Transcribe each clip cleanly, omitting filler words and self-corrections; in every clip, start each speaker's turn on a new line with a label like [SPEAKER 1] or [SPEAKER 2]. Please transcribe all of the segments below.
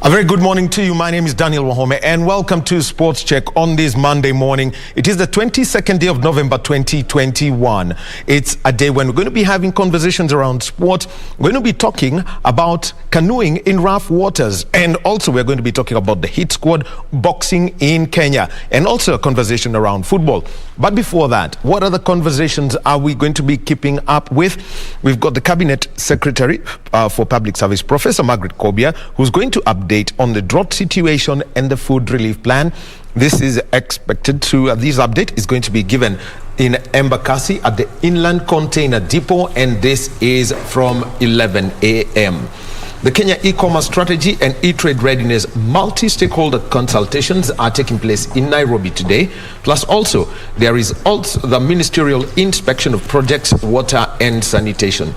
[SPEAKER 1] A very good morning to you. My name is Daniel Wahome and welcome to Sports Check on this Monday morning. It is the 22nd day of November 2021. It's a day when we're going to be having conversations around sport. We're going to be talking about canoeing in rough waters, and also we're going to be talking about the hit squad boxing in Kenya, and also a conversation around football. But before that, what other conversations are we going to be keeping up with? We've got the Cabinet Secretary for Public Service, Professor Margaret Kobia, who's going to update on the drought situation and the food relief plan. This is expected to, this update is going to be given in Embakasi at the Inland Container Depot, and this is from 11 a.m. The Kenya e-commerce strategy and e-trade readiness multi-stakeholder consultations are taking place in Nairobi today. Plus also, there is also the ministerial inspection of projects, water and sanitation.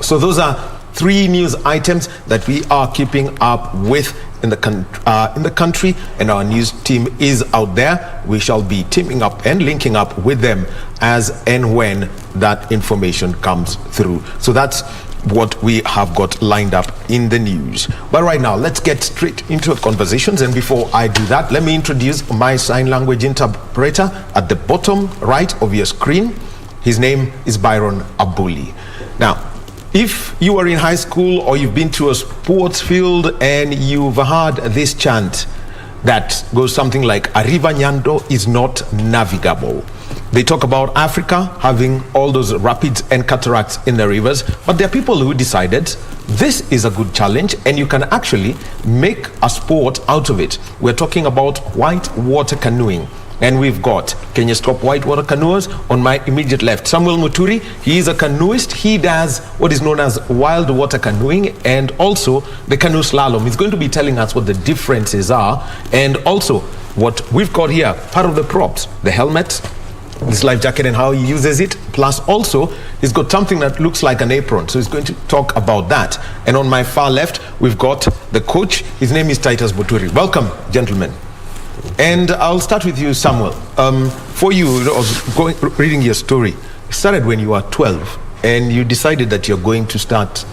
[SPEAKER 1] So those are three news items that we are keeping up with in the country, and our news team is out there. We shall be teaming up and linking up with them as and when that information comes through. So that's what we have got lined up in the news. But right now, let's get straight into the conversations. And before I do that, let me introduce my sign language interpreter at the bottom right of your screen. His name is Byron Abuli. Now, if you are in high school or you've been to a sports field and you've heard this chant that goes something like, "A river Nyando is not navigable." They talk about Africa having all those rapids and cataracts in the rivers, but there are people who decided this is a good challenge and you can actually make a sport out of it. We're talking about whitewater canoeing. And we've got Kenya's top whitewater canoers on my immediate left. Samuel Muturi, he is a canoeist. He does what is known as wild water canoeing and also the canoe slalom. He's going to be telling us what the differences are and also what we've got here, part of the props, the helmet, this life jacket and how he uses it. Plus also, he's got something that looks like an apron. So he's going to talk about that. And on my far left, we've got the coach. His name is Titus Muturi. Welcome, gentlemen. And I'll start with you, Samuel. For you, I was reading your story. It started when you were 12, and you decided that you're going to start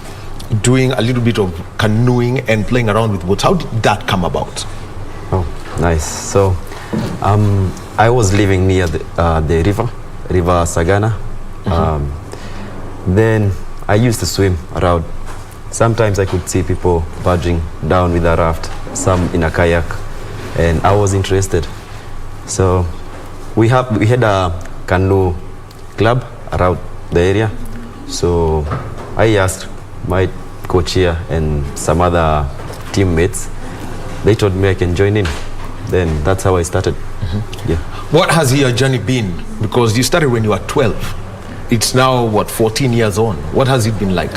[SPEAKER 1] doing a little bit of canoeing and playing around with boats. How did that come about?
[SPEAKER 2] Oh, nice. So, I was living near the river Sagana. Then I used to swim around. Sometimes I could see people barging down with a raft, some in a kayak. And I was interested, so we had a canoe club around the area. So I asked my coach here and some other teammates. They told me I can join in. Then that's how I started. Yeah. What
[SPEAKER 1] has your journey been? Because you started when you were 12. It's now what, 14 years on. What has it been like?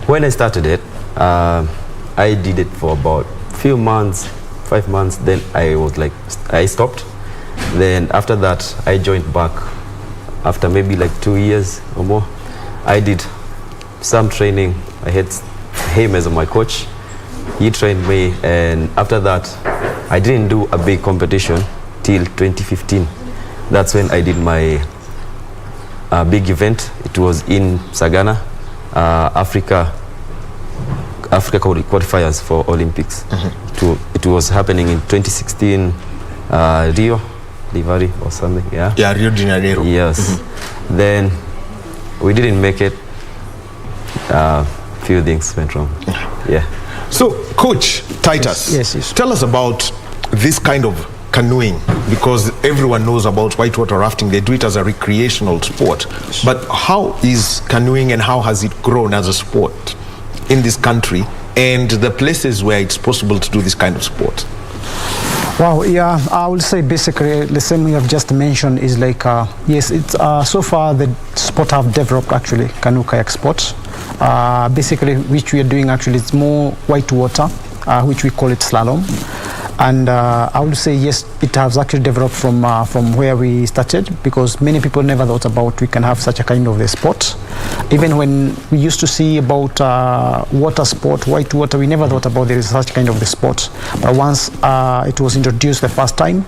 [SPEAKER 2] When I started it, I did it for about few months, 5 months, then I stopped. Then after that I joined back after maybe like 2 years or more. I did some training. I had him as my coach. He trained me, and after that I didn't do a big competition till 2015. That's when I did my big event. It was in Sagana, Africa qualifiers for Olympics. It was happening in 2016, Rio or something. Yeah,
[SPEAKER 1] Rio de Janeiro.
[SPEAKER 2] Yes. Then we didn't make it. Few things went wrong. Yeah.
[SPEAKER 1] So, Coach Titus,
[SPEAKER 3] yes.
[SPEAKER 1] Tell us about this kind of canoeing, because everyone knows about whitewater rafting. They do it as a recreational sport. But how is canoeing and how has it grown as a sport in this country and the places where it's possible to do this kind of sport?
[SPEAKER 3] Wow, yeah, I would say basically the same you have just mentioned is like, yes, it's so far the sport have developed actually, canoe kayak sport. Basically, which we are doing actually, it's more white water, which we call it slalom. And I would say, yes, it has actually developed from where we started, because many people never thought about we can have such a kind of a sport. Even when we used to see about water sport, white water, we never thought about there is such kind of the sport. But once it was introduced the first time,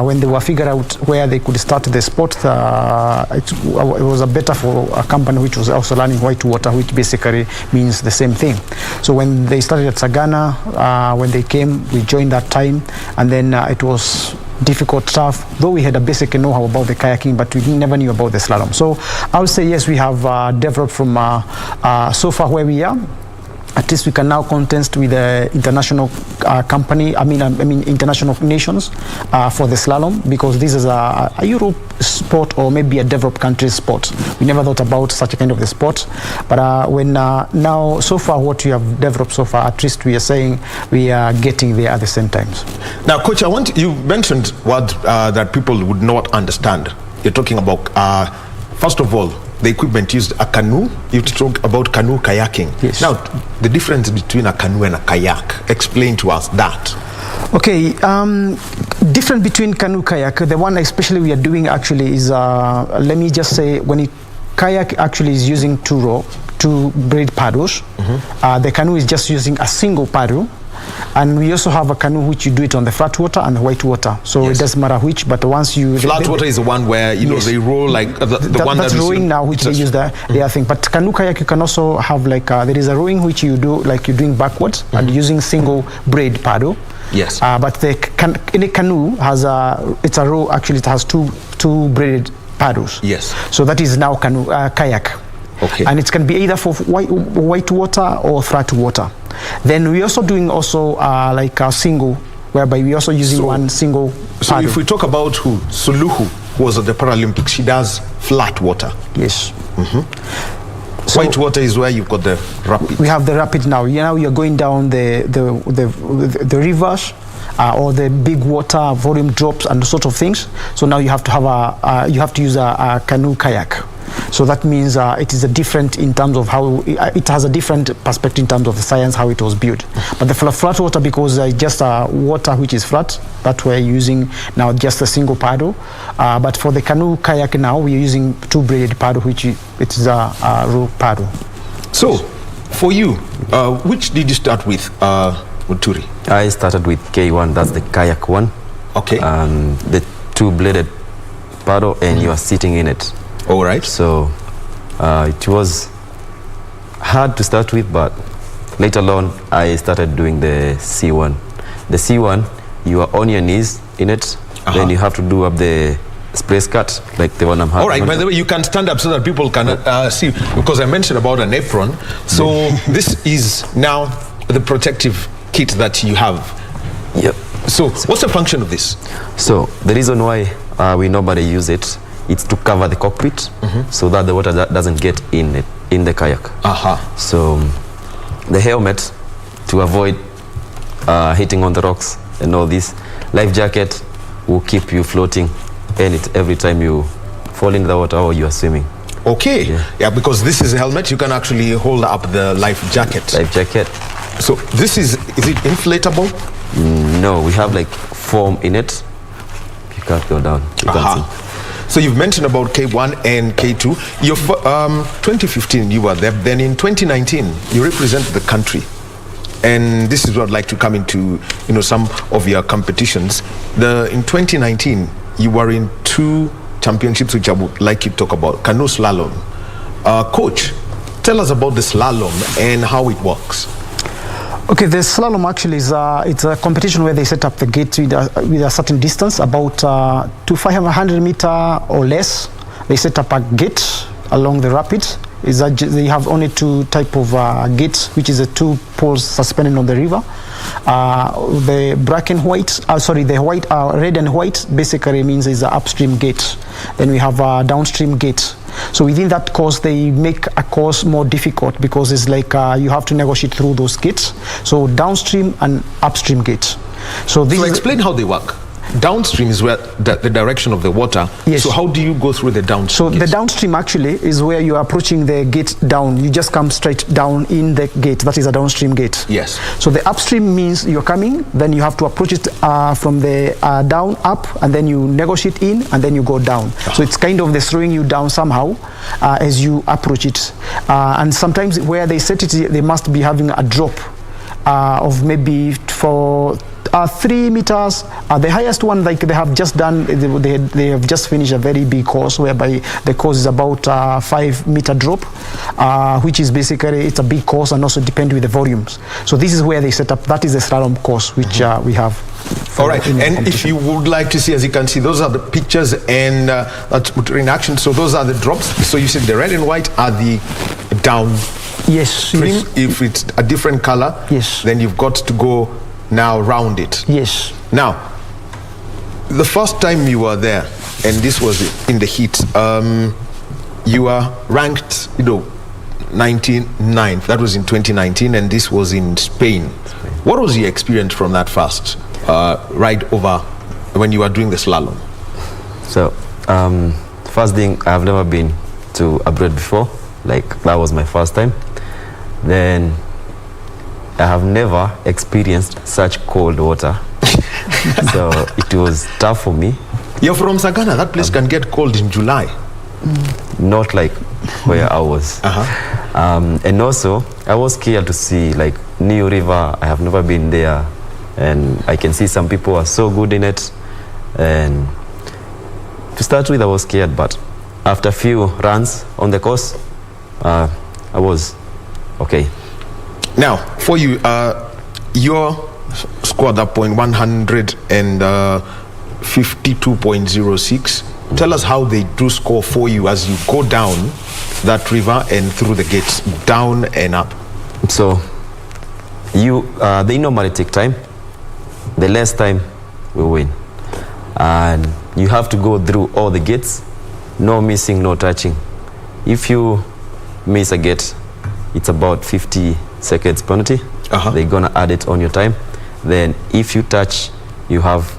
[SPEAKER 3] when they were figuring out where they could start the sport, it was a better for a company which was also learning white water, which basically means the same thing. So when they started at Sagana, when they came, we joined that time, and then it was difficult stuff, though we had a basic know-how about the kayaking, but we never knew about the slalom. So I would say yes, we have developed from so far where we are. At least we can now contest with the international company, I mean international nations for the slalom, because this is a Europe sport or maybe a developed country sport. We never thought about such a kind of the sport, but when now so far what we have developed so far, at least we are saying we are getting there at the same time.
[SPEAKER 1] Now, Coach, you mentioned what that people would not understand. You're talking about first of all, the equipment used, a canoe. You talk about canoe kayaking.
[SPEAKER 3] Yes.
[SPEAKER 1] Now, the difference between a canoe and a kayak. Explain to us that.
[SPEAKER 3] Okay, different between canoe kayak. The one especially we are doing actually is, let me just say, when it kayak actually is using two braid paddles. The canoe is just using a single paddle. And we also have a canoe which you do it on the flat water and the white water. So
[SPEAKER 1] yes,
[SPEAKER 3] it doesn't matter which, but once you...
[SPEAKER 1] Flat water is the one where, you know, they roll like the one
[SPEAKER 3] that's rowing now, which they use the other thing. But canoe kayak, you can also have like, there is a rowing which you do, like you're doing backwards and using single braid paddle.
[SPEAKER 1] Yes.
[SPEAKER 3] But any canoe has it's a row, actually it has two braided paddles.
[SPEAKER 1] Yes.
[SPEAKER 3] So that is now canoe, kayak.
[SPEAKER 1] Okay.
[SPEAKER 3] And it can be either for white water or flat water. Then we're also doing like a single, whereby we're also using one single paddle.
[SPEAKER 1] So if we talk about Suluhu, who was at the Paralympics, she does flat water.
[SPEAKER 3] Yes.
[SPEAKER 1] So white water is where you've got the rapid.
[SPEAKER 3] We have the rapid now. Now you're going down the rivers or the big water volume drops and sort of things. So now you have to have you have to use a canoe kayak. So that means it is a different in terms of how it has a different perspective in terms of the science, how it was built. But the flat water, because just water which is flat, that we're using now just a single paddle. But for the canoe kayak now, we're using two braided paddle, which it is a row paddle.
[SPEAKER 1] So for you, which did you start with, Muturi?
[SPEAKER 2] I started with K1, that's the kayak one.
[SPEAKER 1] Okay.
[SPEAKER 2] The two bladed paddle, and you are sitting in it.
[SPEAKER 1] All right.
[SPEAKER 2] So it was hard to start with, but later on I started doing the C1. The C1, you are on your knees in it, then you have to do up the spray skirt, like the one I'm having.
[SPEAKER 1] All right, by the way, you can stand up so that people can see, because I mentioned about an apron. So this is now the protective kit that you have.
[SPEAKER 2] Yep.
[SPEAKER 1] So what's the function of this?
[SPEAKER 2] So the reason why we normally use it, it's to cover the cockpit so that the water doesn't get in the kayak. So the helmet, to avoid hitting on the rocks and all this. Life jacket will keep you floating every time you fall in the water or you are swimming.
[SPEAKER 1] Okay. Yeah, because this is a helmet, you can actually hold up the life jacket.
[SPEAKER 2] Life jacket.
[SPEAKER 1] So this is it inflatable?
[SPEAKER 2] No, we have like foam in it. You can't go down. You can't see.
[SPEAKER 1] So you've mentioned about K1 and K2. 2015 you were there. Then in 2019 you represented the country, and this is what I'd like to come into, you know, some of your competitions. In 2019 you were in 2 championships, which I would like you to talk about. Canoe slalom. Coach, tell us about the slalom and how it works.
[SPEAKER 3] Okay, the slalom actually is it's a competition where they set up the gate with a certain distance, about to 500 meter or less. They set up a gate along the rapids. They have only 2 type of gates, which is the 2 poles suspended on the river. The black and white, the white, red and white basically means is the upstream gate. Then we have a downstream gate. So within that course, they make a course more difficult, because it's like you have to negotiate through those gates. So downstream and upstream gates. So
[SPEAKER 1] explain how they work. Downstream is where the direction of the water.
[SPEAKER 3] Yes.
[SPEAKER 1] So how do you go through the downstream?
[SPEAKER 3] So the downstream actually is where you are approaching the gate down. You just come straight down in the gate. That is a downstream gate.
[SPEAKER 1] Yes.
[SPEAKER 3] So the upstream means you're coming, then you have to approach it from the down up, and then you negotiate in, and then you go down. So it's kind of throwing you down somehow as you approach it. And sometimes where they set it, they must be having a drop of maybe for 3 meters. The highest one, like they have just done, they have just finished a very big course whereby the course is about 5-meter drop, which is basically, it's a big course and also depend with the volumes. So this is where they set up. That is the slalom course which we have.
[SPEAKER 1] All right, and if you would like to see, as you can see, those are the pictures and that's Muturi in action. So those are the drops. So you see the red and white are the down.
[SPEAKER 3] Yes. Yes.
[SPEAKER 1] If it's a different color,
[SPEAKER 3] yes, then
[SPEAKER 1] you've got to go now round it.
[SPEAKER 3] Yes.
[SPEAKER 1] Now, the first time you were there, and this was in the heat, you were ranked, 99th. That was in 2019, and this was in Spain. What was your experience from that first ride over when you were doing the slalom?
[SPEAKER 2] So, first thing, I've never been to abroad before. Like, that was my first time. Then I have never experienced such cold water. So it was tough for me.
[SPEAKER 1] You're from Sagana. That place can get cold in July.
[SPEAKER 2] Not like where I was. And also, I was scared to see like New River. I have never been there. And I can see some people are so good in it. And to start with, I was scared. But after a few runs on the course, I was okay.
[SPEAKER 1] Now, for you, your score at that point, 152.06. Tell us how they do score for you as you go down that river and through the gates, down and up.
[SPEAKER 2] So, they normally take time. The less time, we win. And you have to go through all the gates, no missing, no touching. If you miss a gate, it's about 50 seconds penalty. They're gonna add it on your time. Then if you touch, you have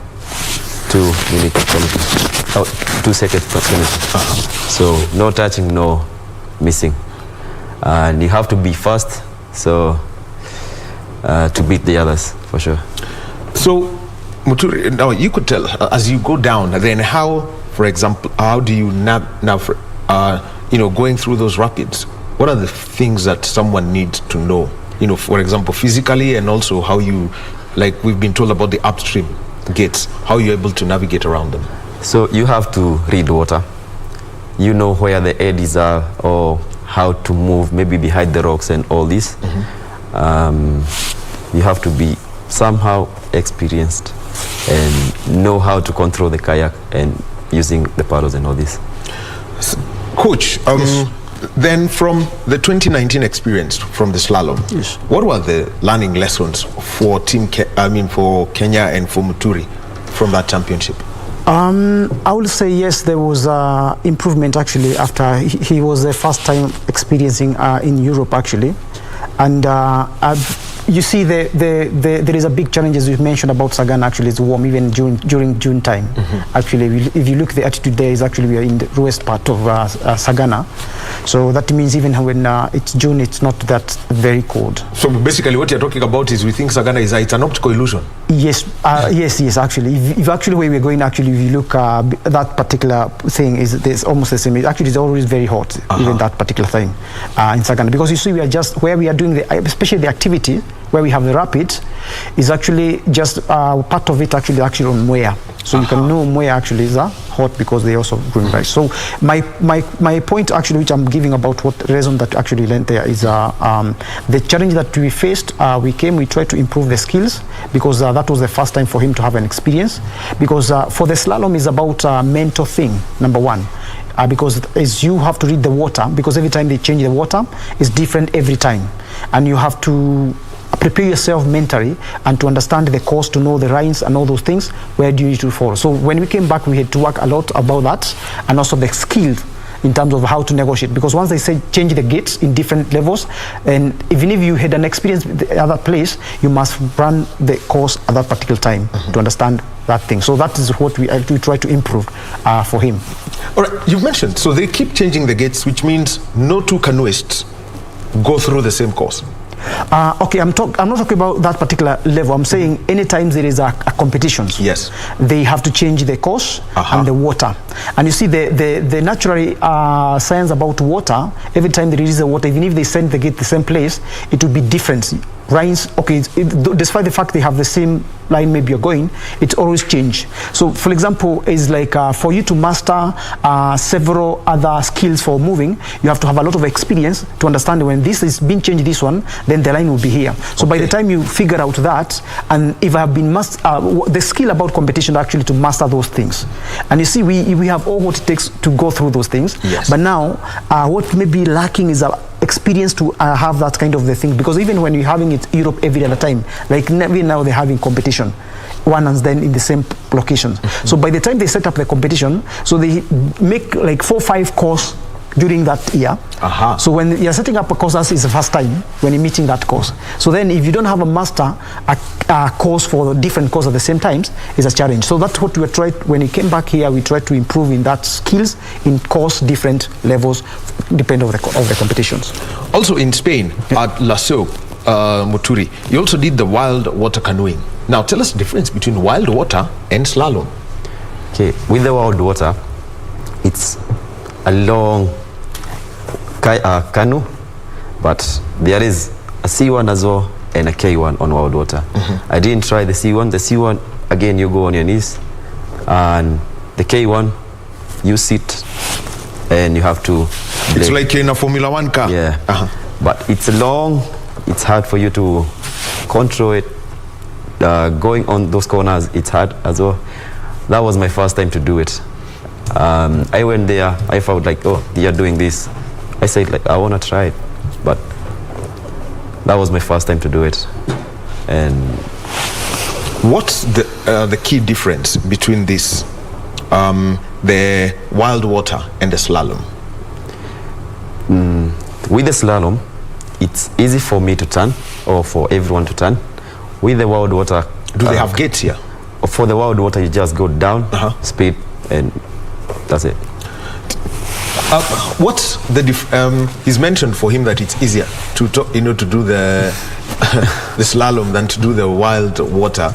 [SPEAKER 2] 2 minutes penalty. 2 seconds penalty. So no touching, no missing. And you have to be fast, so to beat the others for sure.
[SPEAKER 1] So Muturi, now you could tell as you go down, then how, for example, how do you now going through those rapids? What are the things that someone needs to know? For example, physically, and also how you, like we've been told about the upstream gates, how you're able to navigate around them.
[SPEAKER 2] So you have to read water. You know where the eddies are or how to move, maybe behind the rocks and all this. You have to be somehow experienced and know how to control the kayak and using the paddles and all this.
[SPEAKER 1] Coach, yes. Then from the 2019 experience from the slalom,
[SPEAKER 3] yes,
[SPEAKER 1] what were the learning lessons for for Kenya and for Muturi from that championship?
[SPEAKER 3] I would say yes, there was improvement actually after he was the first time experiencing in Europe actually, and you see there is a big challenge, as you mentioned about Sagana. Actually, it's warm even during June time. Actually, if you look, the altitude there is actually we are in the lowest part of Sagana, so that means even when it's June, it's not that very cold.
[SPEAKER 1] So basically, what you're talking about is we think Sagana it's an optical illusion.
[SPEAKER 3] Yes, yes. Actually, if actually where we're going, actually, if you look, that particular thing is almost the same. Actually, it's always very hot, even that particular thing in Sagana, because you see, we are just where we are doing especially the activity where we have the rapids is actually just part of it actually on Mwea. So you can know Mwea actually is hot because they also going right. So my point actually, which I'm giving about what reason that actually lent there is the challenge that we faced. We tried to improve the skills because that was the first time for him to have an experience. Because for the slalom is about a mental thing, number one. Because as you have to read the water, because every time they change the water, it's different every time, and you have to prepare yourself mentally and to understand the course, to know the lines and all those things, where do you need to follow. So when we came back, we had to work a lot about that, and also the skills in terms of how to negotiate, because once they say change the gates in different levels, and even if you had an experience with the other place, you must run the course at that particular time to understand that thing. So that is what we actually try to improve for him.
[SPEAKER 1] All right, you've mentioned, so they keep changing the gates, which means no two canoeists go through the same course.
[SPEAKER 3] Okay, I'm not talking about that particular level. I'm saying anytime there is a competition,
[SPEAKER 1] yes,
[SPEAKER 3] they have to change the course and the water. And you see the natural science about water, every time there is a water, even if they send the gate the same place, it will be different. Lines, okay, despite the fact they have the same line maybe you're going, it's always change. So for example, is like for you to master several other skills for moving, you have to have a lot of experience to understand when this is being changed, this one, then the line will be here. So by the time you figure out that, and if I have been the skill about competition actually to master those things. And you see, we have all what it takes to go through those things.
[SPEAKER 1] Yes.
[SPEAKER 3] But now, what may be lacking is experience to have that kind of the thing, because even when you're having it Europe every other time, like even now they're having competition, one and then in the same locations. So by the time they set up the competition, so they make like 4 or 5 course during that year. So when you're setting up a course, that's the first time when you're meeting that course. So then if you don't have a master a course for different course at the same times, it's a challenge. So that's what we tried when he came back here. We tried to improve in that skills in course different levels depending on the competitions.
[SPEAKER 1] Also in Spain at Laseo, Muturi, you also did the wild water canoeing. Now tell us the difference between wild water and slalom.
[SPEAKER 2] Okay, with the wild water, it's a long canoe, but there is a C1 as well and a K1 on wild water. I didn't try the C1. The C1, again, you go on your knees, and the K1, you sit and you have to brake.
[SPEAKER 1] It's like in a Formula 1 car.
[SPEAKER 2] Yeah, but it's long, it's hard for you to control it. Going on those corners, it's hard as well. That was my first time to do it. I went there, I felt like, oh, you're doing this. I said, like, I want to try it, but that was my first time to do it. And
[SPEAKER 1] what's the key difference between this, the wild water and the slalom?
[SPEAKER 2] With the slalom, it's easy for me to turn, or for everyone to turn. With the wild water,
[SPEAKER 1] do they have gates here?
[SPEAKER 2] For the wild water, you just go down, speed, and that's it.
[SPEAKER 1] What's the he's mentioned for him that it's easier to do the the slalom than to do the wild water.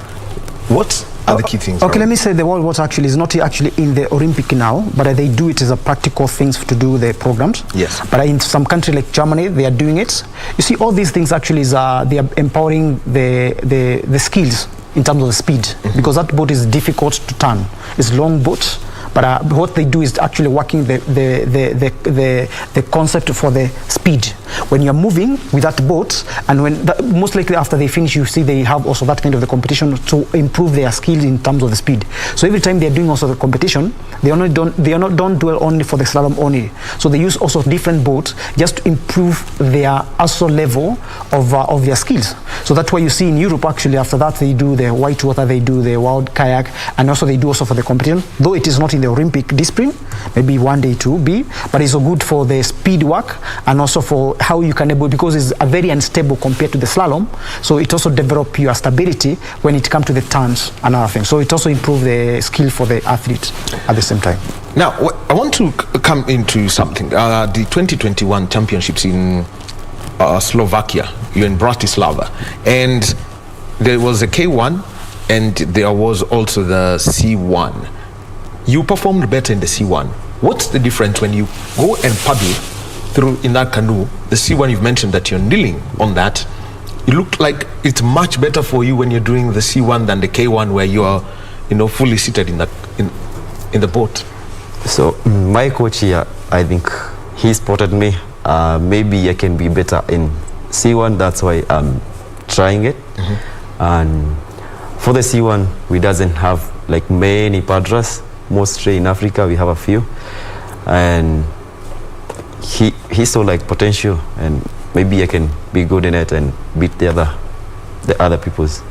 [SPEAKER 1] What are the key things?
[SPEAKER 3] Okay, let me say the wild water actually is not actually in the Olympic now, but they do it as a practical things to do the programs.
[SPEAKER 1] Yes.
[SPEAKER 3] But in some country like Germany, they are doing it. You see, all these things actually is they are empowering the skills in terms of the speed, because that boat is difficult to turn. It's long boats. But what they do is actually working the concept for the speed. When you're moving with that boat, and when most likely after they finish, you see they have also that kind of the competition to improve their skills in terms of the speed. So every time they're doing also the competition, they don't dwell only for the slalom only. So they use also different boats just to improve their also level of their skills. So that's why you see in Europe actually after that they do the white water, they do the wild kayak, and also they do also for the competition, though it is not in the Olympic discipline, maybe one day to be, but it's so good for the speed work and also for how you can able, because it's a very unstable compared to the slalom, so it also develop your stability when it comes to the turns and other things. So it also improve the skill for the athlete at the same time.
[SPEAKER 1] Now I want to come into something. The 2021 championships in Slovakia, you're in Bratislava, and there was a K1 and there was also the C1. You performed better in the C1. What's the difference when you go and paddle through in that canoe? The C1, you've mentioned that you're kneeling on that. It looked like it's much better for you when you're doing the C1 than the K1, where you are, fully seated in the boat.
[SPEAKER 2] So my coach here, I think he spotted me. Maybe I can be better in C1. That's why I'm trying it. And for the C1, we doesn't have like many paddlers. Mostly in Africa we have a few, and he saw like potential, and maybe I can be good in it and beat the other people's.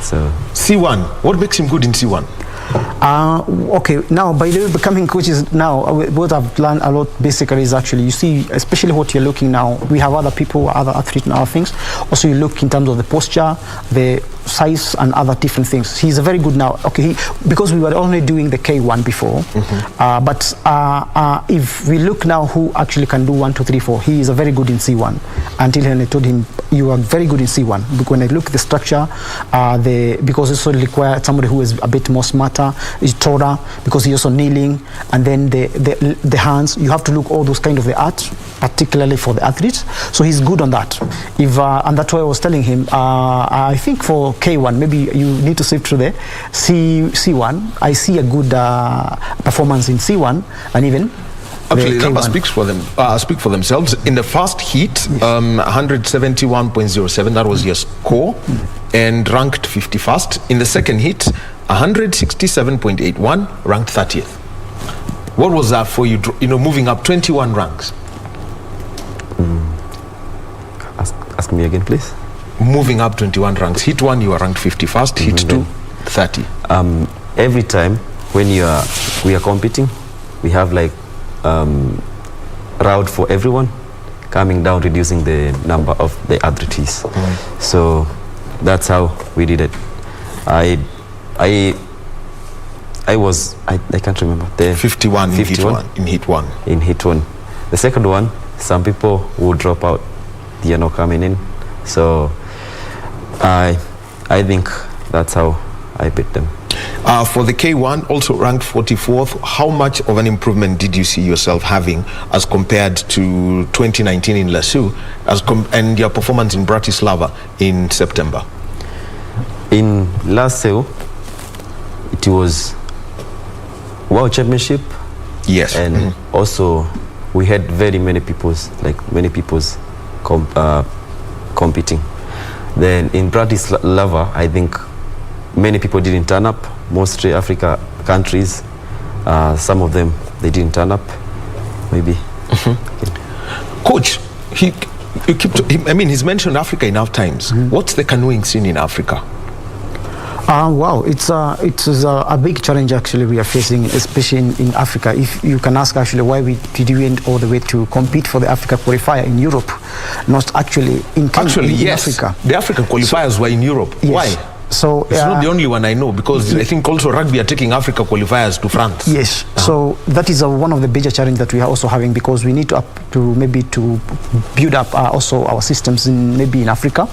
[SPEAKER 1] So C1, what makes him good in C1?
[SPEAKER 3] Okay, now by the way, becoming coaches now, what I've learned a lot basically is actually, you see, especially what you're looking now, we have other people, other athletes and other things. Also, you look in terms of the posture, the size and other different things. He's a very good now. Okay, because we were only doing the K1 before, but if we look now who actually can do 1, 2, 3, 4, he is a very good in C1. Until I told him, you are very good in C1. Because when I look at the structure, because it also requires somebody who is a bit more smarter, is taller, because he's also kneeling, and then the hands, you have to look all those kind of the art, particularly for the athletes. So he's good on that. And that's why I was telling him, I think for K1, maybe you need to shift to the C1. I see a good performance in C1, and even
[SPEAKER 1] actually, the numbers speak for themselves. In the first heat, 171.07, that was your score, and ranked 51st. In the second heat, 167.81, ranked 30th. What was that for you, moving up 21 ranks?
[SPEAKER 2] Ask me again, please.
[SPEAKER 1] Moving up 21 ranks. Hit 1, you are ranked 51st. Hit 2, 30.
[SPEAKER 2] Every time when we are competing, we have like route for everyone, coming down, reducing the number of the athletes. So that's how we did it. I can't remember the
[SPEAKER 1] 51 in hit one.
[SPEAKER 2] In hit one. The second one, some people will drop out. They are not coming in. So I think that's how I beat them.
[SPEAKER 1] For the K1, also ranked 44th, how much of an improvement did you see yourself having as compared to 2019 in Lasu and your performance in Bratislava in September?
[SPEAKER 2] In Lasu, it was World Championship.
[SPEAKER 1] Yes.
[SPEAKER 2] And also we had very many people competing. Then in Bratislava, I think many people didn't turn up, mostly Africa countries. Some of them, they didn't turn up, maybe.
[SPEAKER 1] Coach, he's mentioned Africa enough times. What's the canoeing scene in Africa?
[SPEAKER 3] Wow, it's a big challenge actually we are facing, especially in Africa. If you can ask actually why did we went all the way to compete for the Africa qualifier in Europe, not actually in Kenya,
[SPEAKER 1] actually,
[SPEAKER 3] in
[SPEAKER 1] yes.
[SPEAKER 3] Africa.
[SPEAKER 1] The African qualifiers were in Europe.
[SPEAKER 3] Yes.
[SPEAKER 1] Why?
[SPEAKER 3] So
[SPEAKER 1] it's not the only one I know, because I think also rugby are taking Africa qualifiers to France.
[SPEAKER 3] Yes, so that is one of the major challenges that we are also having, because we need to build up also our systems maybe in Africa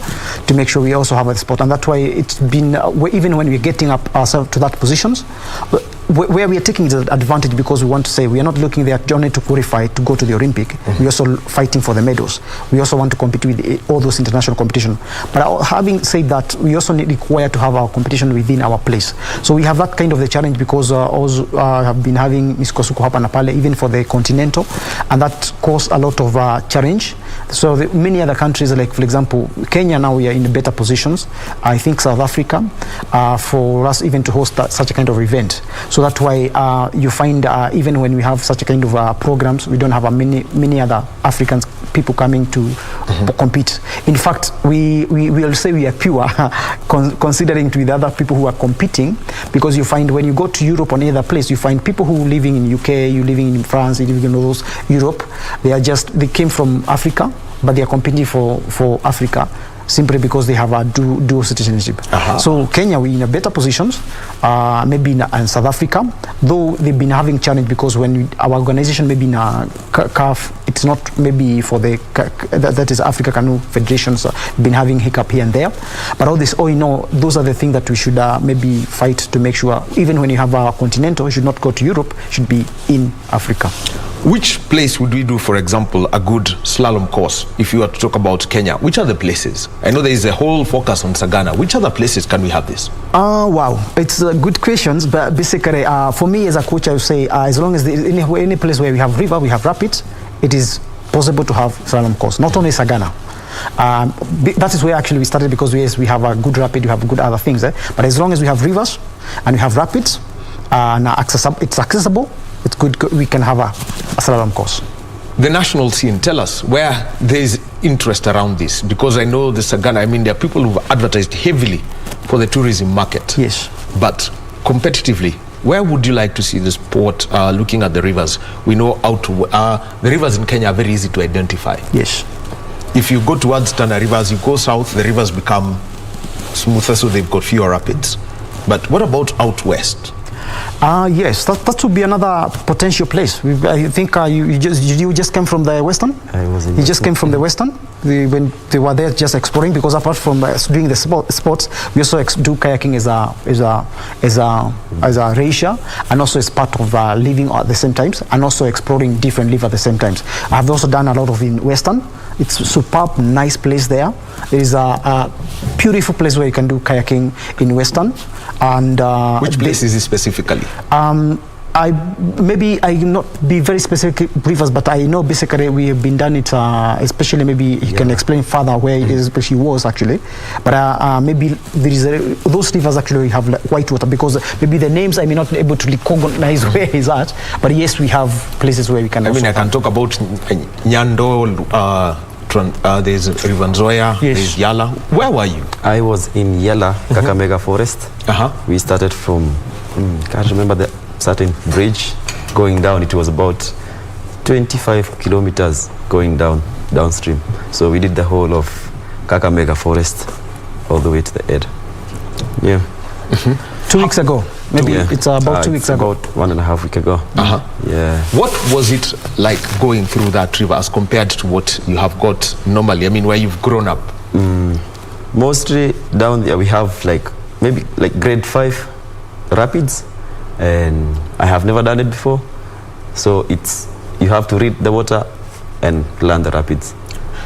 [SPEAKER 3] to make sure we also have a spot. And that's why it's been even when we're getting up ourselves to that positions, where we are taking the advantage, because we want to say we are not looking there only to qualify to go to the Olympic. We're also fighting for the medals. We also want to compete with all those international competition. But having said that, we also require to have our competition within our place. So we have that kind of the challenge, because also have been having misukosuko hapa na pale, even for the continental, and that caused a lot of challenge. So many other countries, like for example Kenya, now we are in better positions. I think South Africa, for us even to host such a kind of event. So that's why you find even when we have such a kind of programs, we don't have many other African people coming to compete. In fact, we will say we are pure considering to the other people who are competing, because you find when you go to Europe or any other place, you find people who living in UK, you living in France, you living in those Europe, they came from Africa, but they are competing for Africa simply because they have a dual citizenship. So Kenya, we're in a better positions, maybe in South Africa, though they've been having challenge, because when our organization maybe in CAF, it's not maybe for that is Africa Canoe Federations, been having hiccup here and there. But all this, those are the things that we should maybe fight to make sure, even when you have a continental, you should not go to Europe, should be in Africa.
[SPEAKER 1] Which place would we do, for example, a good slalom course? If you were to talk about Kenya, which are the places? I know there is a whole focus on Sagana. Which other places can we have this?
[SPEAKER 3] Wow, it's good questions, but basically for me as a coach, I would say as long as any place where we have river, we have rapids, it is possible to have slalom course, not only Sagana. That is where actually we started, because we have a good rapid, we have good other things, but as long as we have rivers and we have rapids, it's accessible, it's good, we can have a slalom course.
[SPEAKER 1] The national scene, tell us where there is interest around this, because I know the Sagana, there are people who've advertised heavily for the tourism market.
[SPEAKER 3] Yes.
[SPEAKER 1] But competitively, where would you like to see the sport looking at the rivers? We know the rivers in Kenya are very easy to identify.
[SPEAKER 3] Yes.
[SPEAKER 1] If you go towards Tana rivers, you go south, the rivers become smoother, so they've got fewer rapids. But what about out west?
[SPEAKER 3] Yes, that would be another potential place. I think you just came from the Western?
[SPEAKER 2] I was in
[SPEAKER 3] You just came from the Western? When they were there just exploring, because apart from doing the sports, we also do kayaking as a leisure, and also as part of living at the same times, and also exploring different live at the same times. I've also done a lot of in Western. It's a superb, nice place there. It is a beautiful place where you can do kayaking in Western. And
[SPEAKER 1] which place is it specifically?
[SPEAKER 3] I not be very specific rivers, but I know basically we have been done it, especially maybe he can explain further where it is, he was actually. But maybe there is those rivers actually have like white water, because maybe the names I may not be able to recognize where he's at. But yes, we have places where we can.
[SPEAKER 1] I can talk about Nyando. There's Rivanzoya,
[SPEAKER 3] yes.
[SPEAKER 1] There's Yala. Where were you?
[SPEAKER 2] I was in Yala, Kakamega Forest. We started from, can't remember the certain bridge going down. It was about 25 kilometers going downstream. So we did the whole of Kakamega Forest all the way to the end. Yeah.
[SPEAKER 3] 2 weeks ago. Maybe it's about 2 weeks ago.
[SPEAKER 2] About 1.5 weeks ago. Yeah.
[SPEAKER 1] What was it like going through that river as compared to what you have got normally? I mean, where you've grown up?
[SPEAKER 2] Mostly down there we have maybe grade 5 rapids, and I have never done it before. So you have to read the water and learn the rapids.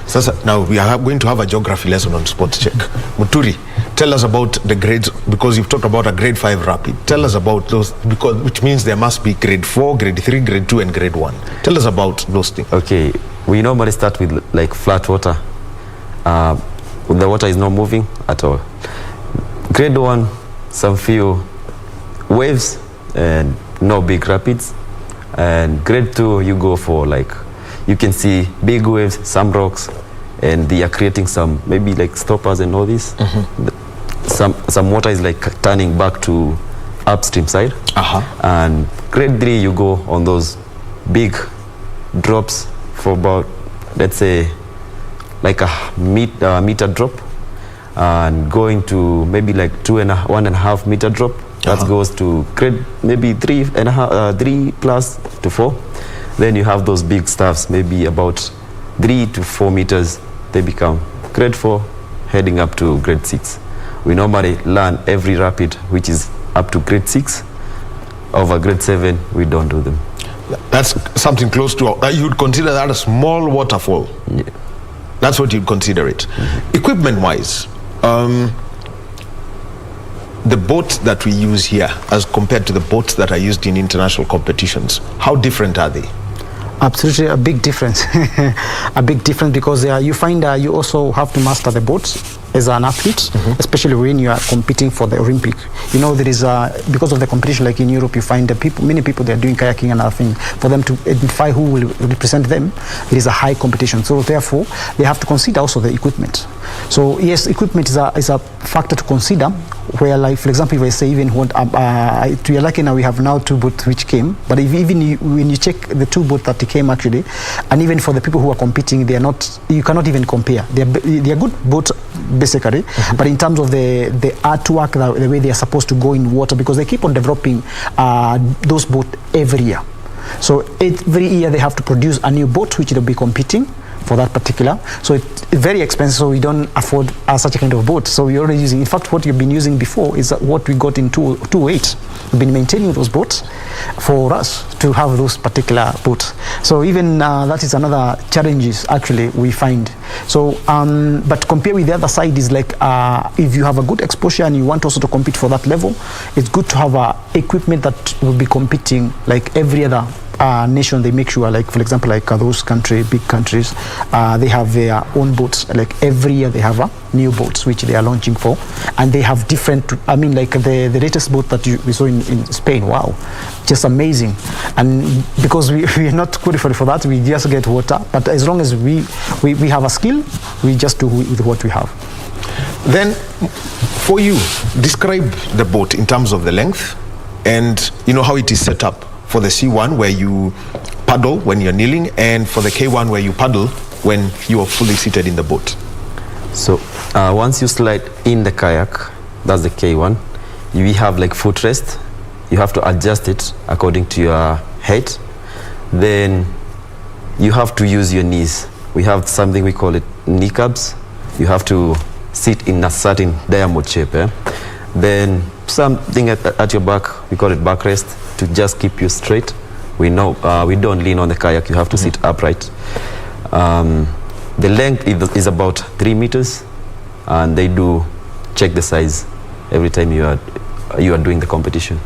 [SPEAKER 1] So now we are going to have a geography lesson on Sports Check. Muturi, tell us about the grades, because you've talked about a grade 5 rapid. Tell us about those, which means there must be grade 4, grade 3, grade 2 and grade 1. Tell us about those things.
[SPEAKER 2] Okay, we normally start with flat water. The water is not moving at all. Grade 1, some few waves and no big rapids. And grade 2, you go for you can see big waves, some rocks, and they are creating some maybe stoppers and all this. Some water is turning back to upstream side. And grade 3, you go on those big drops for about, let's say, a meter drop, and going to maybe 1.5 meter drop. That goes to grade maybe 3 plus to 4. Then you have those big stuffs, maybe about 3 to 4 meters. They become grade 4, heading up to grade 6. We normally learn every rapid, which is up to grade 6. Over grade 7, we don't do them.
[SPEAKER 1] That's something close to, you'd consider that a small waterfall.
[SPEAKER 2] Yeah.
[SPEAKER 1] That's what you'd consider it. Equipment-wise, the boats that we use here as compared to the boats that are used in international competitions, how different are they?
[SPEAKER 3] Absolutely a big difference. A big difference, because you find you also have to master the boats as an athlete, especially when you are competing for the Olympic. You know, there is because of the competition, like in Europe, you find many people they are doing kayaking and other things. For them to identify who will represent them, there is a high competition. So therefore, they have to consider also the equipment. So yes, equipment is a factor to consider. Where, for example, if I say even what to your lucky now we have now 2 boats which came, but when you check the 2 boats that came actually, and even for the people who are competing, they are not. You cannot even compare. They are good boats basically, but in terms of the artwork, the way they are supposed to go in water, because they keep on developing those boats every year. So every year they have to produce a new boat which they'll be competing for that particular. So it's very expensive, so we don't afford such a kind of boat. So we're already using, in fact, what you've been using before is what we got in 2008. We've been maintaining those boats for us to have those particular boats. So even that is another challenges actually we find. So, but compare with the other side is if you have a good exposure and you want also to compete for that level, it's good to have equipment that will be competing like every other nation. They make sure, for example, those big countries, they have their own boats. Every year they have new boats which they are launching for, and they have different. The latest boat that we saw in Spain. Wow, just amazing. And because we are not qualified for that, we just get water. But as long as we have a skill, we just do with what we have.
[SPEAKER 1] Then, for you, describe the boat in terms of the length, and you know how it is set up for the C1 where you paddle when you're kneeling, and for the K1 where you paddle when you are fully seated in the boat.
[SPEAKER 2] So once you slide in the kayak, that's the K1, we have like footrest. You have to adjust it according to your height. Then you have to use your knees. We have something we call it kneecaps. You have to sit in a certain diamond shape. Then something at your back, we call it backrest, to just keep you straight. We know we don't lean on the kayak. You have to sit upright. The length is about 3 meters, and they do check the size every time you are doing the competition.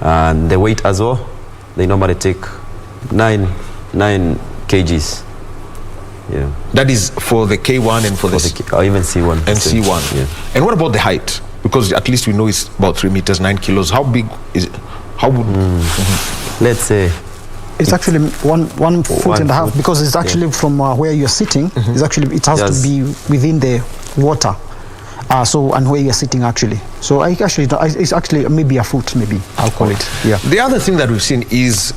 [SPEAKER 2] And the weight as well, they normally take 9 kgs. Yeah.
[SPEAKER 1] That is for the K1 and for the
[SPEAKER 2] or even C1.
[SPEAKER 1] And C1.
[SPEAKER 2] Yeah.
[SPEAKER 1] And what about the height? Because at least we know it's about 3 meters, 9 kilos. How big is it? How would...
[SPEAKER 2] Let's say...
[SPEAKER 3] It's actually one foot and a half, because it's actually from where you're sitting, it's actually, it has to be within the water. So, and where you're sitting actually. So it's actually maybe a foot, maybe, I'll call it. Yeah.
[SPEAKER 1] The other thing that we've seen is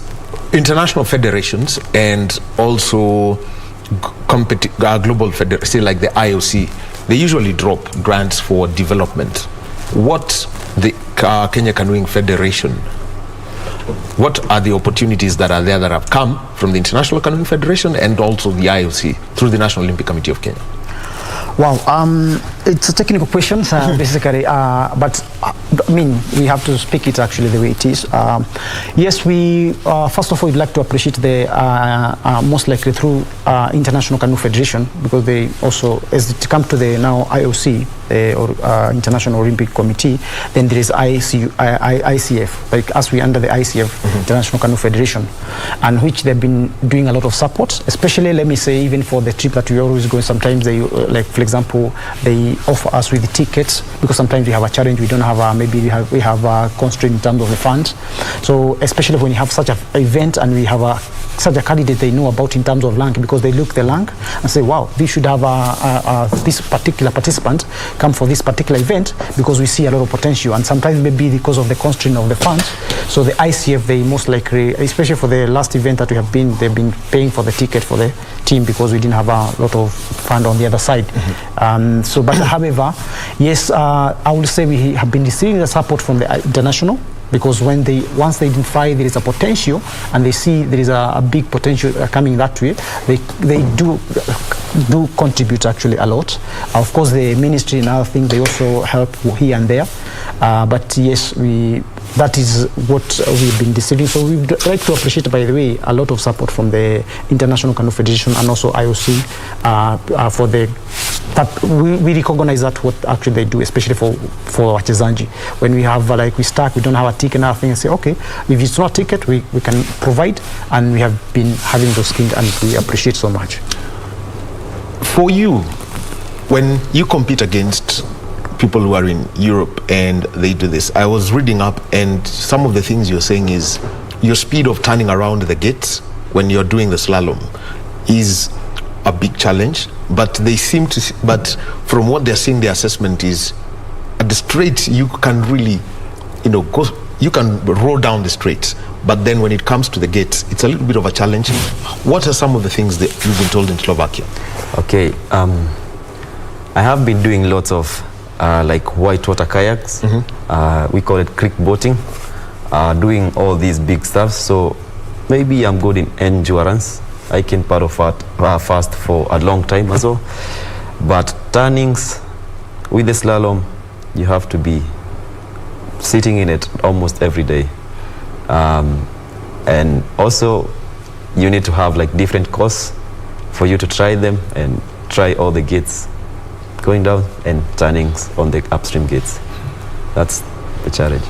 [SPEAKER 1] international federations and also global federations, say like the IOC, they usually drop grants for development. What the Kenya Canoeing Federation, what are the opportunities that are there that have come from the International Canoeing Federation and also the IOC through the National Olympic Committee of Kenya?
[SPEAKER 3] Wow, it's a technical question, basically, but I mean, we have to speak it actually the way it is. Yes, we first of all, we'd like to appreciate the most likely through International Canoe Federation, because they also, as it comes to the now IOC, or International Olympic Committee, then there is ICF, like as we under the ICF, International Canoe Federation, and which they've been doing a lot of support, especially, let me say, even for the trip that we always go, sometimes they, like for example, they offer us with the tickets, because sometimes we have a challenge, we don't have maybe we have a constraint in terms of the funds. So especially when you have such an event and we have such a candidate they know about in terms of rank, because they look the rank and say, wow, we should have this particular participant come for this particular event, because we see a lot of potential. And sometimes maybe because of the constraint of the funds, so the ICF, they most likely, especially for the last event that we have been, they've been paying for the ticket for the team, because we didn't have a lot of fund on the other side. So, but however, yes, I would say we have been receiving the support from the international, because when once they identify there is a potential and they see there is a big potential coming that way, they do contribute actually a lot. Of course, the ministry and other things, they also help here and there. But yes, that is what we've been receiving. So we'd like to appreciate, by the way, a lot of support from the International Canoe Federation and also IOC for that we recognize that what actually they do, especially for Wachezanji. When we have like we don't have a ticket and everything, and say, okay, if it's not a ticket, we can provide, and we have been having those things, and we appreciate so much.
[SPEAKER 1] For you, when you compete against people who are in Europe and they do this, I was reading up, and some of the things you're saying is your speed of turning around the gates when you're doing the slalom is a big challenge, but they seem to, but from what they're saying, the assessment is at the straight you can really, go, you can roll down the straight, but then when it comes to the gates, it's a little bit of a challenge. What are some of the things that you've been told in Slovakia?
[SPEAKER 2] Okay, I have been doing lots of like whitewater kayaks. We call it creek boating, doing all these big stuff. So maybe I'm good in endurance. I can paddle fast for a long time as well. But turnings with the slalom, you have to be sitting in it almost every day. And also you need to have like different courses for you to try them and try all the gates going down and turnings on the upstream gates. That's the challenge.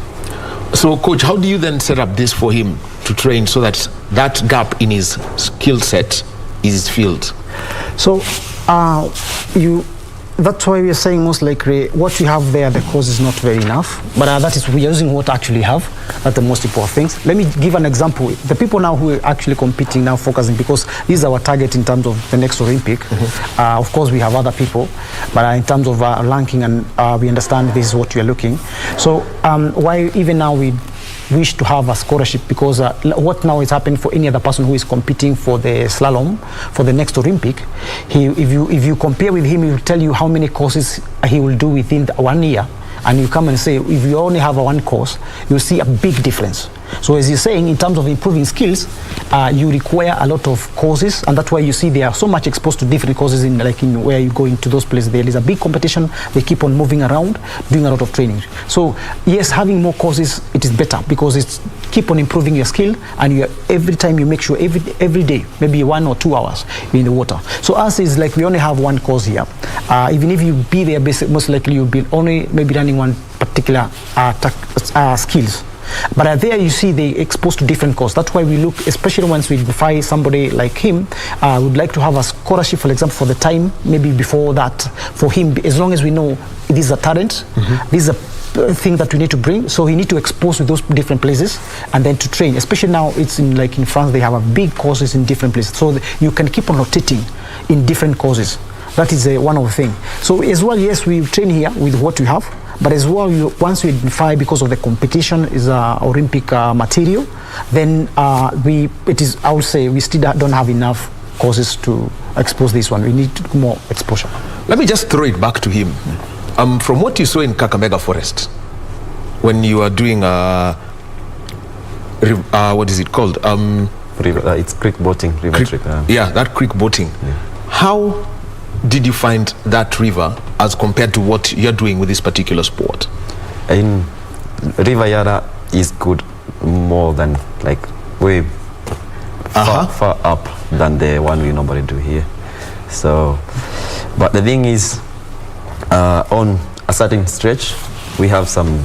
[SPEAKER 1] So coach, how do you then set up this for him to train so that that gap in his skill set is filled?
[SPEAKER 3] So that's why we are saying most likely what you have there, the course is not very enough, but that is, we are using what actually have. That's the most important things. Let me give an example. The people now who are actually competing now, focusing, because this is our target in terms of the next Olympic. Of course we have other people, but in terms of ranking, and we understand this is what we are looking. So why even now we wish to have a scholarship, because what now is happening for any other person who is competing for the slalom for the next Olympic, if you compare with him, he will tell you how many courses he will do within 1 year, and you come and say if you only have one course, you'll see a big difference. So as you're saying, in terms of improving skills, you require a lot of courses, and that's why you see they are so much exposed to different courses in where you go into those places. There is a big competition. They keep on moving around, doing a lot of training. So yes, having more courses, it is better, because it's keep on improving your skill, and every time you make sure every day, maybe 1 or 2 hours you're in the water. So us is like we only have one course here. Even if you be there, most likely you'll be only maybe running one particular skills. But there you see they exposed to different courses. That's why we look, especially once we find somebody like him, would like to have a scholarship, for example, for the time, maybe before that, for him, as long as we know this is a talent, this is a thing that we need to bring, so he need to expose to those different places and then to train. Especially now it's in France, they have a big courses in different places, so you can keep on rotating in different courses. That is one of the things. So as well, yes, we train here with what we have, but as well, once we identify because of the competition is Olympic material, then I would say we still don't have enough courses to expose this one. We need more exposure.
[SPEAKER 1] Let me just throw it back to him. From what you saw in Kakamega Forest, when you are doing what is it called?
[SPEAKER 2] It's creek boating, river trip.
[SPEAKER 1] Yeah, that creek boating. Yeah. How did you find that river as compared to what you're doing with this particular sport?
[SPEAKER 2] In River Yara is good more than like way far up than the one we normally do here. So, but the thing is, on a certain stretch, we have some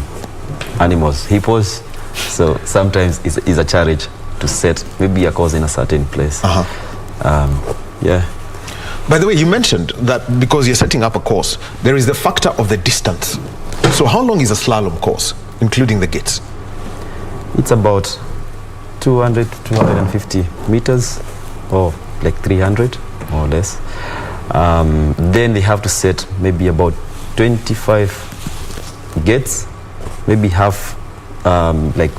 [SPEAKER 2] animals, hippos. So sometimes it's a challenge to set maybe a course in a certain place. Yeah.
[SPEAKER 1] By the way, you mentioned that because you're setting up a course, there is the factor of the distance. So how long is a slalom course, including the gates?
[SPEAKER 2] It's about 200 to 250 meters, or like 300 more or less. Then they have to set maybe about 25 gates, maybe half, like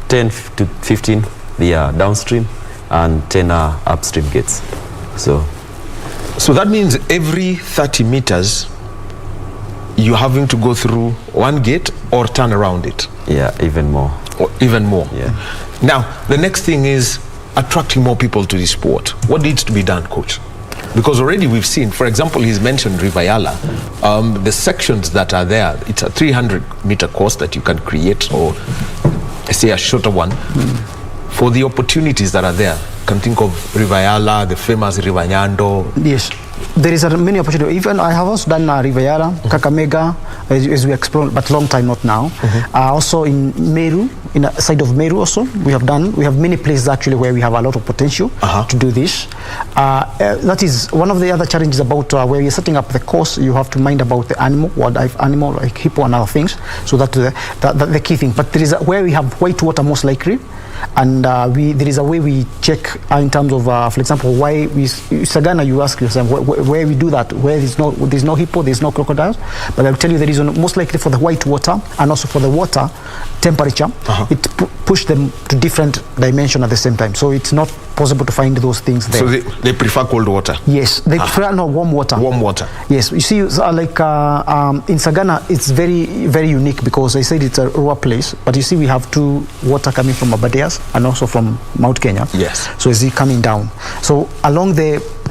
[SPEAKER 2] 10 to 15 they are downstream and 10 are upstream gates. So
[SPEAKER 1] that means every 30 meters you're having to go through one gate or turn around it?
[SPEAKER 2] Yeah, even more.
[SPEAKER 1] Or even more.
[SPEAKER 2] Yeah.
[SPEAKER 1] Now, the next thing is attracting more people to this sport. What needs to be done, coach? Because already we've seen, for example, he's mentioned River Yala. The sections that are there, it's a 300-meter course that you can create, or say a shorter one, for the opportunities that are there. You can think of River Yala, the famous River Nyando.
[SPEAKER 3] Yes, there is many opportunities. Even I have also done River Yala, Kakamega, as we explore, but long time not now. Also in Meru, in the side of Meru also, we have many places actually where we have a lot of potential to do this. That is one of the other challenges about where you're setting up the course. You have to mind about the wildlife animal like hippo and other things. So that's the key thing. But there is where we have white water most likely. And there is a way we check in terms of, for example, why Sagana, you ask yourself where we do that, where there's no hippo, there's no crocodiles. But I'll tell you the reason, most likely for the white water and also for the water temperature, it push them to different dimension at the same time. So it's not possible to find those things there.
[SPEAKER 1] So they prefer cold water?
[SPEAKER 3] Yes, they prefer warm water.
[SPEAKER 1] Warm water.
[SPEAKER 3] Yes, you see, like in Sagana, it's very, very unique because I said it's a raw place, but you see we have two water coming from Abadeas and also from Mount Kenya.
[SPEAKER 1] Yes.
[SPEAKER 3] So it's coming down. So along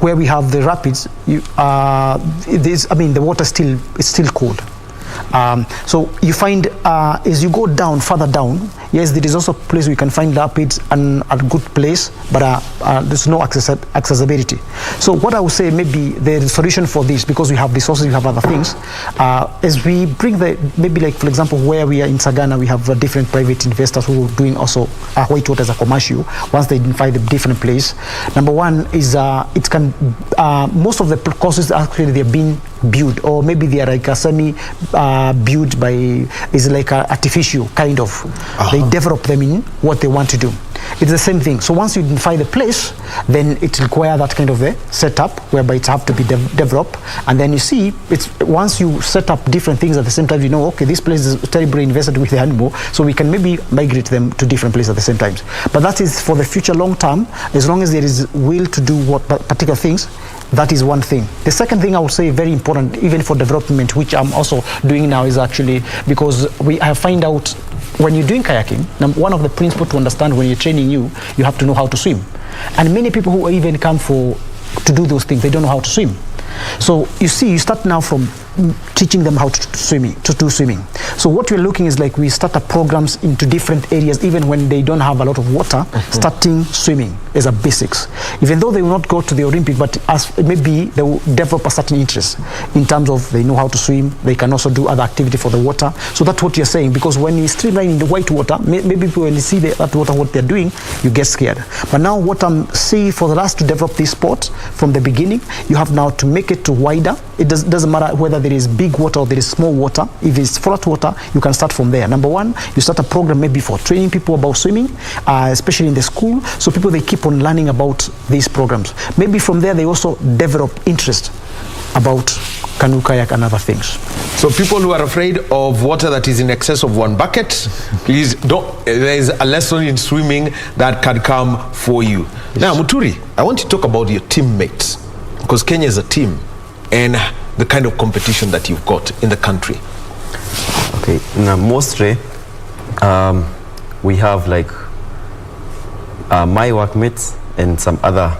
[SPEAKER 3] where we have the rapids, the water is still cold. So you find as you go down, further down, yes, there is also a place we can find rapids and a good place, but there's no accessibility. So what I would say, maybe the solution for this, because we have resources, we have other things, as we bring maybe like, for example, where we are in Sagana, we have different private investors who are doing also whitewater as a commercial. Once they identify the different place, number one is it can, most of the courses actually they're being built, or maybe they are like a built by, is like a artificial kind of, they develop them in what they want to do. It's the same thing. So once you identify the place, then it requires that kind of a setup whereby it have to be developed. And then you see, it's once you set up different things at the same time, you know, okay, this place is terribly invested with the animal, so we can maybe migrate them to different places at the same time. But that is for the future long term, as long as there is will to do what particular things. That is one thing. The second thing I would say very important, even for development, which I'm also doing now, is actually because I find out when you're doing kayaking, one of the principles to understand when you're training you have to know how to swim. And many people who even come to do those things, they don't know how to swim. So you see, you start now from teaching them how to do swimming. So what we're looking is like we start up programs into different areas, even when they don't have a lot of water, starting swimming as a basics. Even though they will not go to the Olympic, but as maybe they will develop a certain interest in terms of they know how to swim, they can also do other activity for the water. So that's what you're saying, because when you streamline in the white water, maybe when you see that water, what they're doing, you get scared. But now what I'm saying for us to develop this sport from the beginning, you have now to make it to wider. It doesn't matter whether there is big water or there is small water. If it's flat water, you can start from there. Number one, you start a program maybe for training people about swimming, especially in the school, so people they keep on learning about these programs. Maybe from there they also develop interest about canoe, kayak and other things.
[SPEAKER 1] So people who are afraid of water that is in excess of 1 bucket, please don't. There is a lesson in swimming that can come for you. Yes. Now, Muturi, I want to talk about your teammates, because Kenya is a team, and the kind of competition that you've got in the country.
[SPEAKER 2] Okay, now mostly we have like my workmates and some other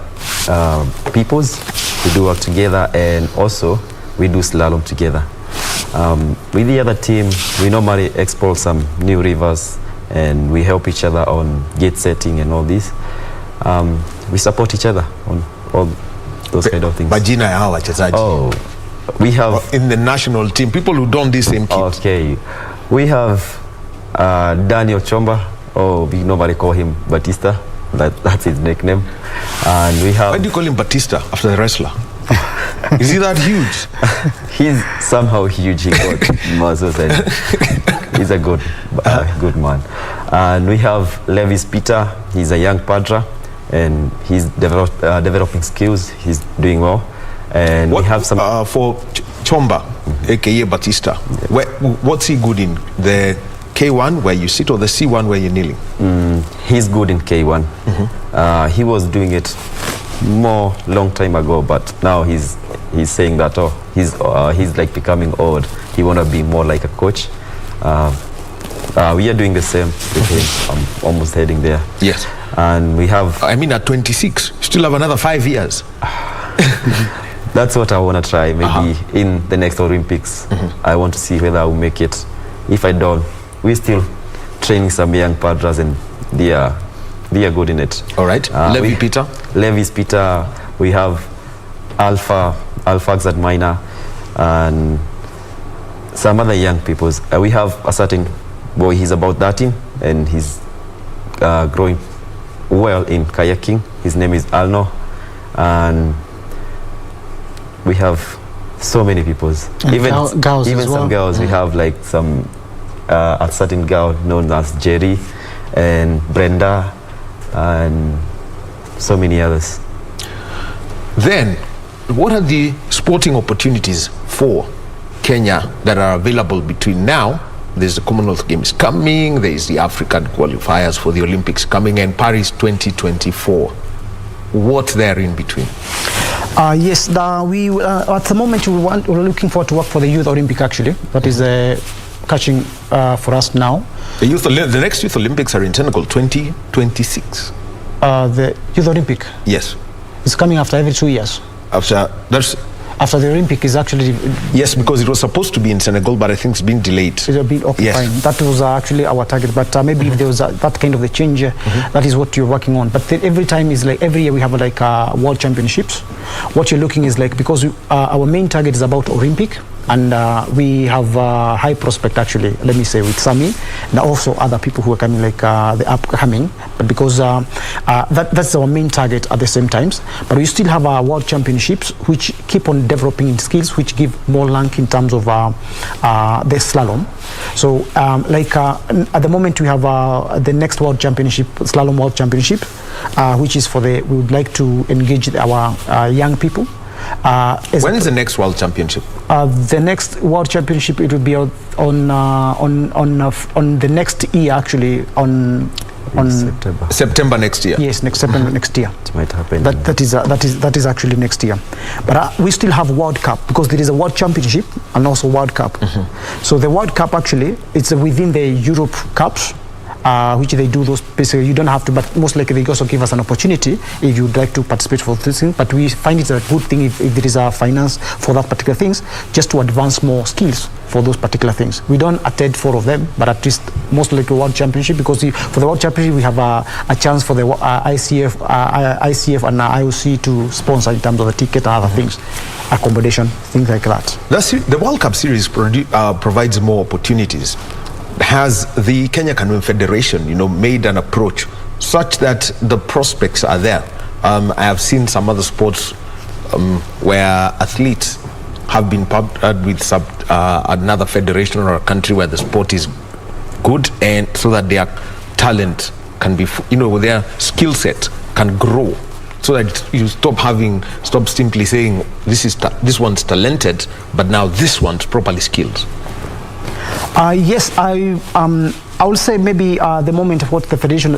[SPEAKER 2] peoples. We do work together, and also we do slalom together. With the other team, we normally explore some new rivers, and we help each other on gate setting and all this. We support each other on all those kind of things.
[SPEAKER 1] Majina ya hawa wachezaji.
[SPEAKER 2] Oh, we have
[SPEAKER 1] in the national team people who don't the same kit.
[SPEAKER 2] Okay, we have Daniel Chomba. Oh, we normally call him Batista. That's his nickname. And we have.
[SPEAKER 1] Why do you call him Batista after the wrestler? Is he that huge?
[SPEAKER 2] He's somehow huge. He got muscles, and he's a good man. And we have Levis Peter. He's a young padra, and he's developing skills. He's doing well. And we have some
[SPEAKER 1] for Chomba, aka Batista. Yeah. What's he good in? The K1 where you sit, or the C1 where you're kneeling?
[SPEAKER 2] He's good in K1. He was doing it more long time ago, but now he's saying that he's like becoming old. He wanna be more like a coach. We are doing the same with him. I'm almost heading there.
[SPEAKER 1] Yes.
[SPEAKER 2] And we have.
[SPEAKER 1] I mean, at 26, still have another 5 years.
[SPEAKER 2] That's what I want to try. Maybe in the next Olympics, I want to see whether I will make it. If I don't, we're still training some young padras, and they are good in it.
[SPEAKER 1] All right.
[SPEAKER 2] Levis Peter. We have Alphax at minor, and some other young people. We have a certain boy. He's about 13, and he's growing well in kayaking. His name is Alno, and we have so many people. Even
[SPEAKER 3] girls as well.
[SPEAKER 2] Some girls. We have like some a certain girl known as Jerry and Brenda and so many others.
[SPEAKER 1] Then, what are the sporting opportunities for Kenya that are available between now? There's the Commonwealth Games coming, there's the African qualifiers for the Olympics coming, and Paris 2024. What there in between?
[SPEAKER 3] Yes, we at the moment we're looking forward to work for the Youth Olympic actually. That is catching for us now.
[SPEAKER 1] The next Youth Olympics are in Senegal 2026.
[SPEAKER 3] The Youth Olympic?
[SPEAKER 1] Yes.
[SPEAKER 3] It's coming after every 2 years. After the Olympic is actually...
[SPEAKER 1] Yes, because it was supposed to be in Senegal, but I think it's been delayed.
[SPEAKER 3] It's been okay,
[SPEAKER 1] yes.
[SPEAKER 3] Fine. That was actually our target, but maybe if there was that kind of the change, that is what you're working on. But every time is like, every year we have like world championships. What you're looking is like, because our main target is about Olympic, and we have high prospect actually, let me say, with Sami and also other people who are coming, like the upcoming, but because that's our main target at the same times. But we still have our world championships which keep on developing skills which give more rank in terms of the slalom. So at the moment we have the next world championship, slalom world championship, which is we would like to engage our young people.
[SPEAKER 1] When is the next world championship?
[SPEAKER 3] The next world championship, it will be on the next year, actually, on
[SPEAKER 1] September next year.
[SPEAKER 3] Yes, September next year.
[SPEAKER 2] It might happen.
[SPEAKER 3] That is actually next year. But we still have World Cup, because there is a World Championship and also World Cup. So the World Cup actually, it's within the Europe Cups, which they do those basically. You don't have to, but most likely they also give us an opportunity if you'd like to participate for this thing. But we find it a good thing if there is a finance for that particular things, just to advance more skills for those particular things. We don't attend 4 of them, but at least most likely World Championship, because for the World Championship we have a chance for the ICF and IOC to sponsor in terms of the ticket and other things, accommodation, things like that.
[SPEAKER 1] The World Cup series provides more opportunities. Has the Kenya Canoeing Federation, made an approach such that the prospects are there? I have seen some other sports where athletes have been partnered with another federation or a country where the sport is good, and so that their talent can be, their skill set can grow, so that you stop simply saying this one's talented, but now this one's properly skilled.
[SPEAKER 3] Yes, I would say maybe the moment of what the federation,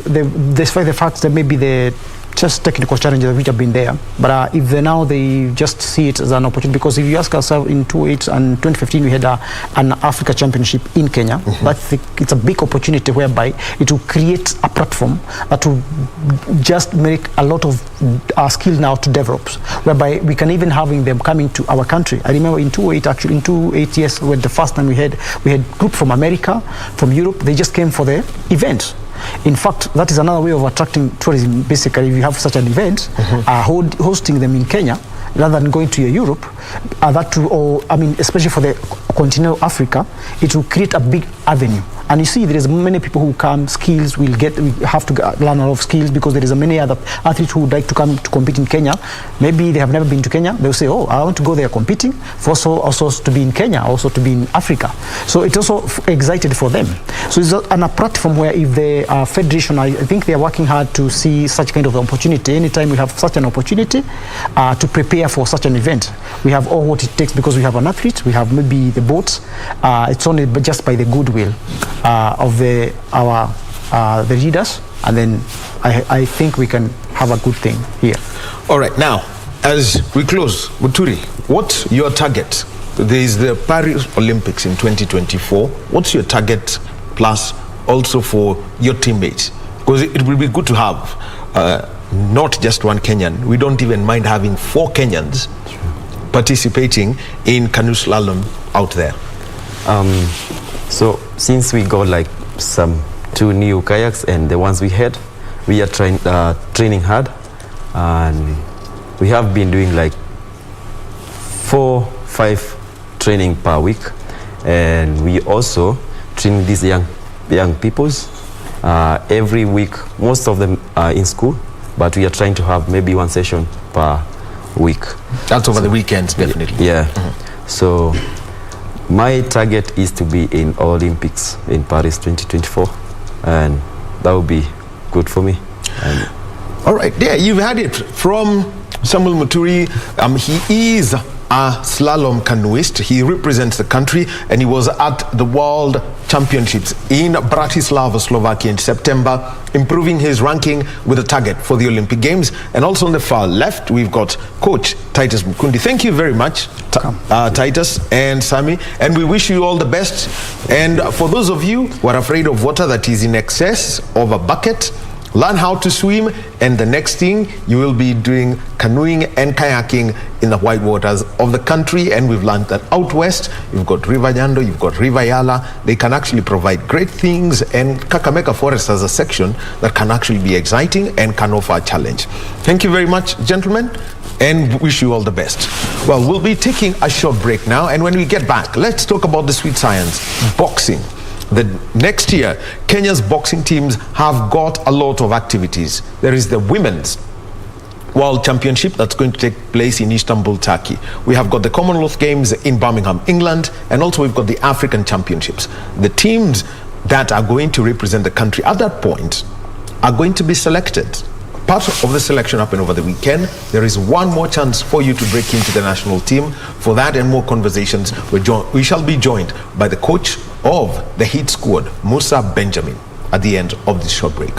[SPEAKER 3] despite the fact that maybe the just technical challenges which have been there, but if they just see it as an opportunity, because if you ask ourselves, in 2008 and 2015 we had an Africa Championship in Kenya. It's a big opportunity whereby it will create a platform that will just make a lot of skills now to develop, whereby we can even having them coming to our country. I remember in 2008, yes, when the first time we had group from America, from Europe, they just came for the event. In fact, that is another way of attracting tourism. Basically, if you have such an event, hosting them in Kenya rather than going to Europe, especially for the continental Africa, it will create a big avenue. And you see, there is many people who come, skills we have to learn a lot of skills, because there is many other athletes who would like to come to compete in Kenya. Maybe they have never been to Kenya. They'll say, oh, I want to go there competing, for also to be in Kenya, also to be in Africa. So it's also excited for them. So it's a platform where if the federation, I think they are working hard to see such kind of opportunity. Anytime we have such an opportunity to prepare for such an event, we have all what it takes, because we have an athlete, we have maybe the boats. It's only just by the goodwill of the leaders, and then I think we can have a good thing here.
[SPEAKER 1] All right, now as we close, Muturi, what's your target? There is the Paris Olympics in 2024. What's your target, plus also for your teammates? Because it will be good to have not just one Kenyan. We don't even mind having 4 Kenyans participating in canoe slalom out there.
[SPEAKER 2] So since we got like some 2 new kayaks, and the ones we had, we are training hard, and we have been doing like 4-5 training per week, and we also train these young peoples every week. Most of them are in school, but we are trying to have maybe 1 session per week.
[SPEAKER 1] That's over the weekends, definitely.
[SPEAKER 2] Yeah. So my target is to be in Olympics in Paris 2024, and that would be good for me.
[SPEAKER 1] All right, there you've had it from Samuel Muturi. He is a slalom canoeist. He represents the country, and he was at the World Championships in Bratislava, Slovakia in September, improving his ranking with a target for the Olympic Games. And also on the far left, we've got Coach Titus Mukundi. Thank you very much, Titus and Sami, and we wish you all the best. And for those of you who are afraid of water that is in excess of a bucket, learn how to swim, and the next thing you will be doing canoeing and kayaking in the white waters of the country. And we've learned that out west, you've got River Nyando, you've got River Yala. They can actually provide great things, and Kakamega Forest has a section that can actually be exciting and can offer a challenge. Thank you very much, gentlemen. and wish you all the best. Well, we'll be taking a short break now, and when we get back, let's talk about the sweet science, boxing. The next year, Kenya's boxing teams have got a lot of activities. There is the Women's World Championship that's going to take place in Istanbul, Turkey. We have got the Commonwealth Games in Birmingham, England, and also we've got the African Championships. The teams that are going to represent the country at that point are going to be selected. Part of the selection happened over the weekend. There is one more chance for you to break into the national team. For that and more conversations, we shall be joined by the coach of the Heat squad, Musa Benjamin, at the end of this short break.